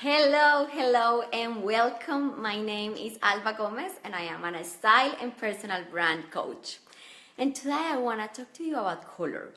Hello, and welcome. My name is Alba Gomez, and I am a style and personal brand coach. And today I want to talk to you about color.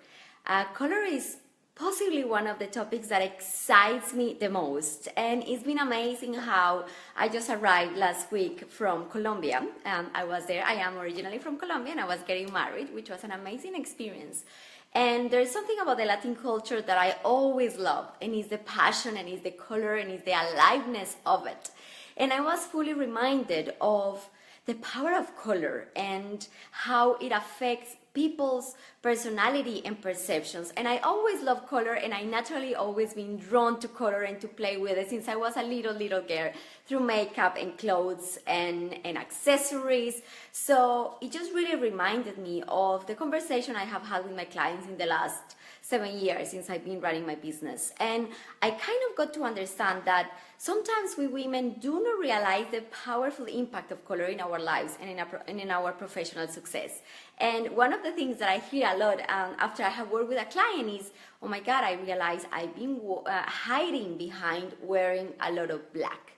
Color is possibly one of the topics that excites me the most, and it's been amazing how I just arrived last week from Colombia. I was there. I am originally from Colombia, and I was getting married, which was an amazing experience. And there's something about the Latin culture that I always love, and it's the passion, and it's the color, and it's the aliveness of it. And I was fully reminded of the power of color and how it affects people's personality and perceptions. And I always love color, and I naturally always been drawn to color and to play with it since I was a little girl, through makeup and clothes and accessories. So it just really reminded me of the conversation I have had with my clients in the last 7 years since I've been running my business. And I kind of got to understand that sometimes we women do not realize the powerful impact of color in our lives and in our professional success. And one of the things that I hear a lot after I have worked with a client is, oh my God, I realize I've been hiding behind wearing a lot of black.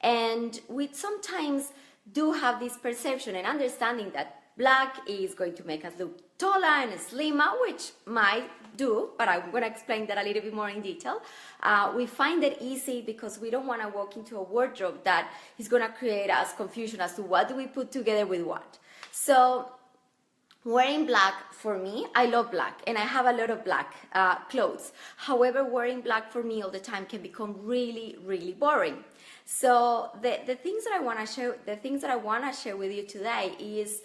And we sometimes do have this perception and understanding that black is going to make us look taller and slimmer, which might do, but I'm going to explain that a little bit more in detail. We find it easy because we don't want to walk into a wardrobe that is going to create us confusion as to what do we put together with what. So wearing black, for me, I love black, and I have a lot of black clothes. However, wearing black for me all the time can become really boring. So the things that I want to share with you today is,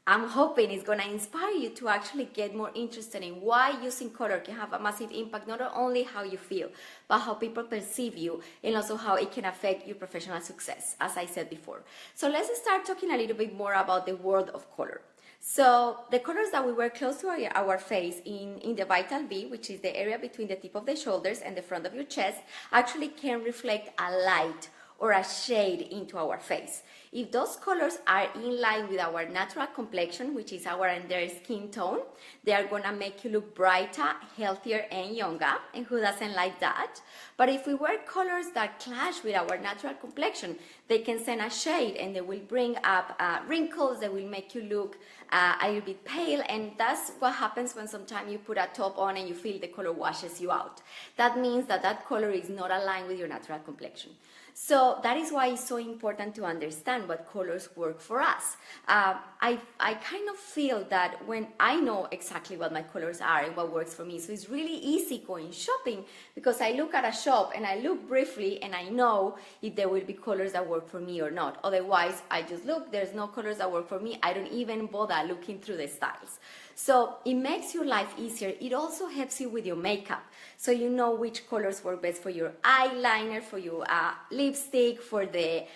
I'm hoping it's going to inspire you to actually get more interested in why using color can have a massive impact, not only how you feel, but how people perceive you, and also how it can affect your professional success, as I said before. So let's start talking a little bit more about the world of color. So the colors that we wear close to our face in the vital V, which is the area between the tip of the shoulders and the front of your chest, actually can reflect a light or a shade into our face. If those colors are in line with our natural complexion, which is our entire skin tone, they are gonna make you look brighter, healthier, and younger, and who doesn't like that? But if we wear colors that clash with our natural complexion, they can send a shade, and they will bring up wrinkles, they will make you look a little bit pale, and that's what happens when sometimes you put a top on and you feel the color washes you out. That means that color is not aligned with your natural complexion. So that is why it's so important to understand what colors work for us. I kind of feel that when I know exactly what my colors are and what works for me, so it's really easy going shopping because I look at a shop and I look briefly and I know if there will be colors that work for me or not. Otherwise, I just look, there's no colors that work for me. I don't even bother looking through the styles. So it makes your life easier. It also helps you with your makeup. So you know which colors work best for your eyeliner, for your lipstick, for the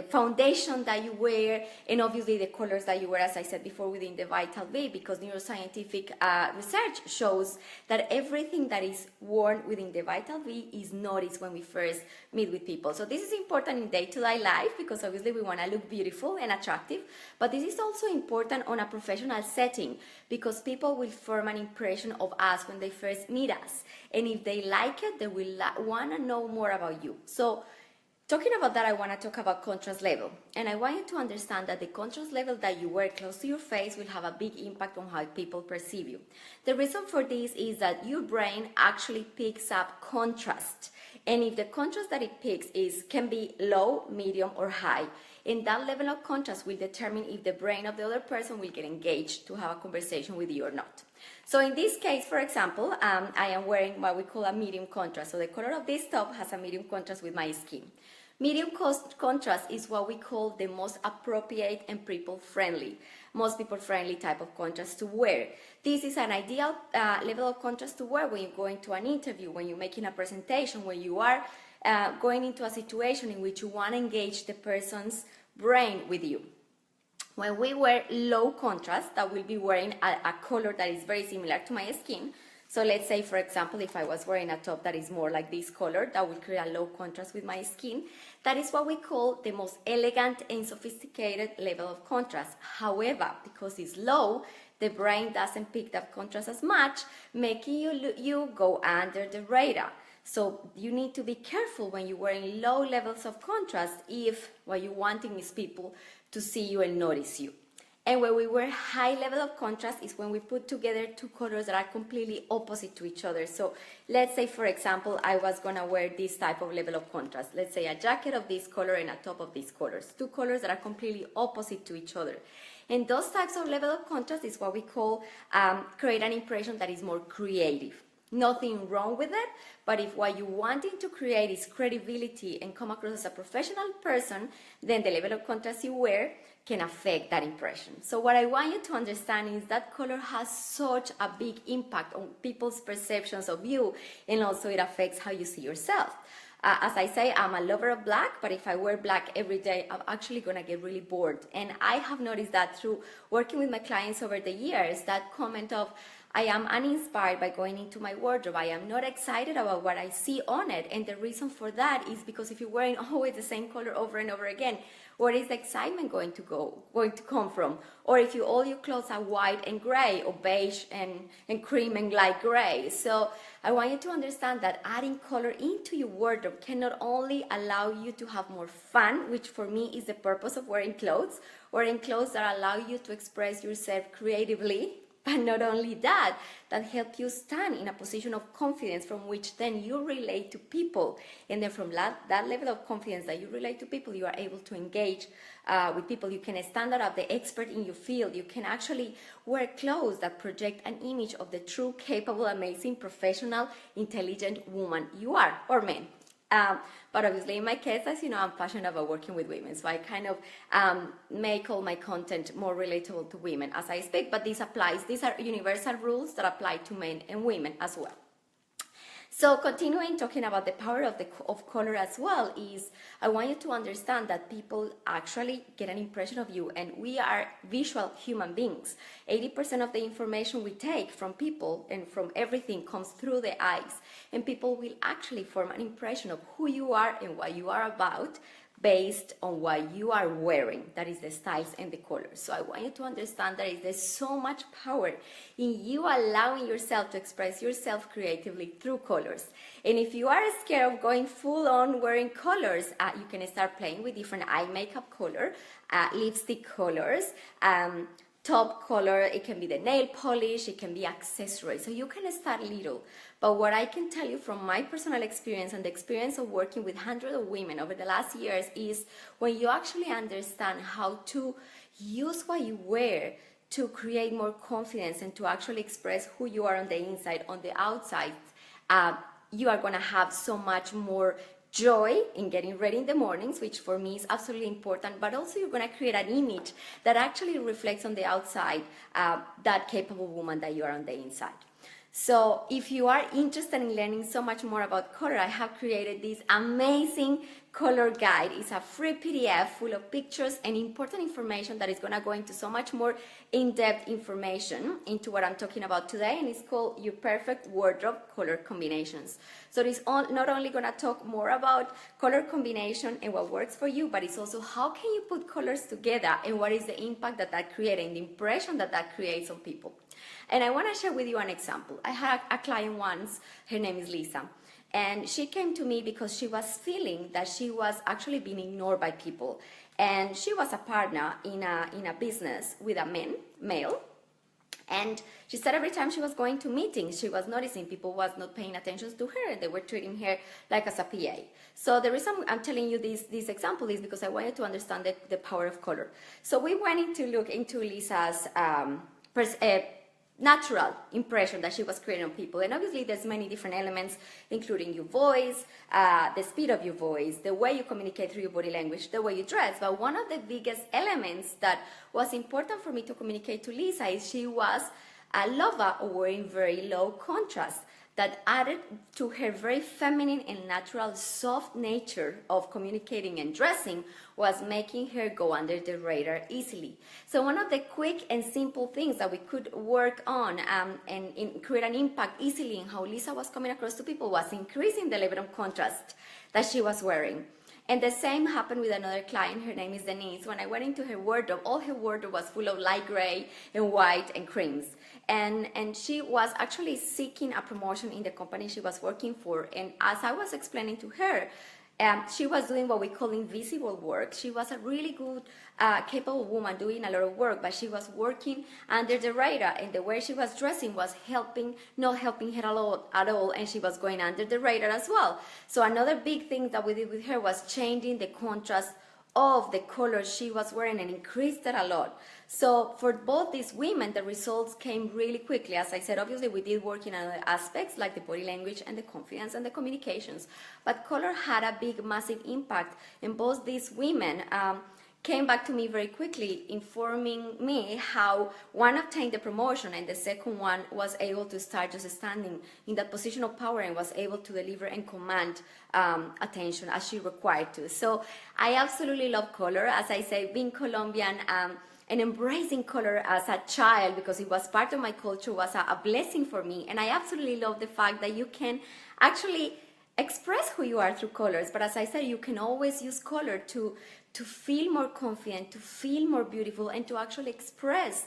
foundation that you wear, and obviously the colors that you wear, as I said before, within the vital V, because neuroscientific research shows that everything that is worn within the vital V is noticed when we first meet with people. So this is important in day-to-day life because obviously we want to look beautiful and attractive, but this is also important on a professional setting because people will form an impression of us when they first meet us, and if they like it, they will want to know more about you. So talking about that, I want to talk about contrast level. And I want you to understand that the contrast level that you wear close to your face will have a big impact on how people perceive you. The reason for this is that your brain actually picks up contrast. And if the contrast that it picks can be low, medium, or high, and that level of contrast will determine if the brain of the other person will get engaged to have a conversation with you or not. So in this case, for example, I am wearing what we call a medium contrast. So the color of this top has a medium contrast with my skin. Medium contrast is what we call the most appropriate and most people-friendly type of contrast to wear. This is an ideal level of contrast to wear when you go into an interview, when you're making a presentation, when you are going into a situation in which you want to engage the person's brain with you. When we wear low contrast, that will be wearing a color that is very similar to my skin. So let's say, for example, if I was wearing a top that is more like this color, that will create a low contrast with my skin. That is what we call the most elegant and sophisticated level of contrast. However, because it's low, the brain doesn't pick that contrast as much, making you go under the radar. So you need to be careful when you're wearing low levels of contrast if what you're wanting is people to see you and notice you. And when we wear high level of contrast is when we put together two colors that are completely opposite to each other. So let's say, for example, I was gonna wear this type of level of contrast. Let's say a jacket of this color and a top of these colors. Two colors that are completely opposite to each other. And those types of level of contrast is what we call create an impression that is more creative. Nothing wrong with it, but if what you're wanting to create is credibility and come across as a professional person, then the level of contrast you wear can affect that impression. So what I want you to understand is that color has such a big impact on people's perceptions of you, and also it affects how you see yourself. As I say, I'm a lover of black, but if I wear black every day, I'm actually gonna get really bored. And I have noticed that through working with my clients over the years, that comment of, I am uninspired by going into my wardrobe. I am not excited about what I see on it. And the reason for that is because if you're wearing always the same color over and over again, where is the excitement going to come from? Or if all your clothes are white and gray, or beige and cream and light gray. So I want you to understand that adding color into your wardrobe can not only allow you to have more fun, which for me is the purpose of wearing clothes, wearing clothes that allow you to express yourself creatively, but not only that, that help you stand in a position of confidence from which then you relate to people. And then from that level of confidence that you relate to people, you are able to engage with people. You can stand out as the expert in your field. You can actually wear clothes that project an image of the true, capable, amazing, professional, intelligent woman you are, or man. But obviously in my case, as you know, I'm passionate about working with women, so I kind of make all my content more relatable to women as I speak, but these are universal rules that apply to men and women as well. So continuing talking about the power of color as well is, I want you to understand that people actually get an impression of you, and we are visual human beings. 80% of the information we take from people and from everything comes through the eyes, and people will actually form an impression of who you are and what you are about based on what you are wearing, that is the styles and the colors. So I want you to understand that there's so much power in you allowing yourself to express yourself creatively through colors. And if you are scared of going full on wearing colors, you can start playing with different eye makeup color, lipstick colors, top color, it can be the nail polish, it can be accessories. So you can start little. But what I can tell you from my personal experience and the experience of working with hundreds of women over the last years is when you actually understand how to use what you wear to create more confidence and to actually express who you are on the inside, on the outside, you are going to have so much more joy in getting ready in the mornings, which for me is absolutely important, but also you're going to create an image that actually reflects on the outside that capable woman that you are on the inside. So if you are interested in learning so much more about color, I have created this amazing color guide. It's a free PDF full of pictures and important information that is going to go into so much more in-depth information into what I'm talking about today, and it's called Your Perfect Wardrobe Color Combinations. So it's not only going to talk more about color combination and what works for you, but it's also how can you put colors together and what is the impact that creates and the impression that creates on people. And I want to share with you an example. I had a client once, her name is Lisa, and she came to me because she was feeling that she was actually being ignored by people. And she was a partner in a business with a male, and she said every time she was going to meetings, she was noticing people was not paying attention to her, and they were treating her like as a PA. So the reason I'm telling you this example is because I wanted to understand the power of color. So we went to look into Lisa's natural impression that she was creating on people. And obviously there's many different elements, including your voice, the speed of your voice, the way you communicate through your body language, the way you dress. But one of the biggest elements that was important for me to communicate to Lisa is she was a lover of wearing very low contrast. That added to her very feminine and natural soft nature of communicating and dressing was making her go under the radar easily. So one of the quick and simple things that we could work on and create an impact easily in how Lisa was coming across to people was increasing the level of contrast that she was wearing. And the same happened with another client. Her name is Denise. When I went into her wardrobe, all her wardrobe was full of light gray and white and creams. and she was actually seeking a promotion in the company she was working for. And as I was explaining to her, she was doing what we call invisible work. She was a really good, capable woman doing a lot of work, but she was working under the radar, and the way she was dressing was not helping her at all, and she was going under the radar as well. So another big thing that we did with her was changing the contrast of the color she was wearing and increased it a lot. So for both these women, the results came really quickly. As I said, obviously we did work in other aspects like the body language and the confidence and the communications, but color had a big, massive impact. And both these women came back to me very quickly, informing me how one obtained the promotion and the second one was able to start just standing in that position of power and was able to deliver and command attention as she required to. So I absolutely love color. As I say, being Colombian and embracing color as a child, because it was part of my culture, was a blessing for me. And I absolutely love the fact that you can actually express who you are through colors. But as I said, you can always use color to feel more confident, to feel more beautiful, and to actually express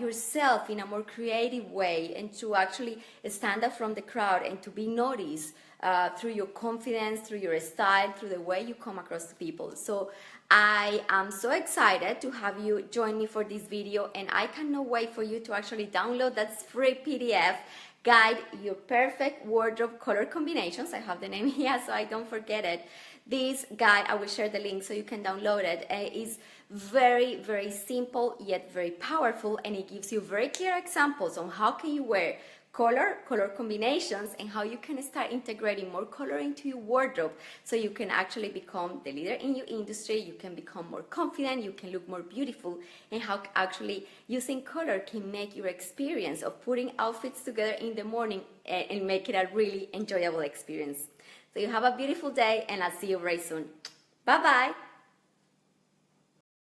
yourself in a more creative way, and to actually stand out from the crowd and to be noticed through your confidence, through your style, through the way you come across to people. So I am so excited to have you join me for this video, and I cannot wait for you to actually download that free PDF guide, Your Perfect Wardrobe Color Combinations. I have the name here so I don't forget it. This guide, I will share the link so you can download it. It is very, very simple yet very powerful, and it gives you very clear examples on how can you wear color combinations, and how you can start integrating more color into your wardrobe so you can actually become the leader in your industry, you can become more confident, you can look more beautiful, and how actually using color can make your experience of putting outfits together in the morning and make it a really enjoyable experience. So you have a beautiful day, and I'll see you very soon. Bye-bye.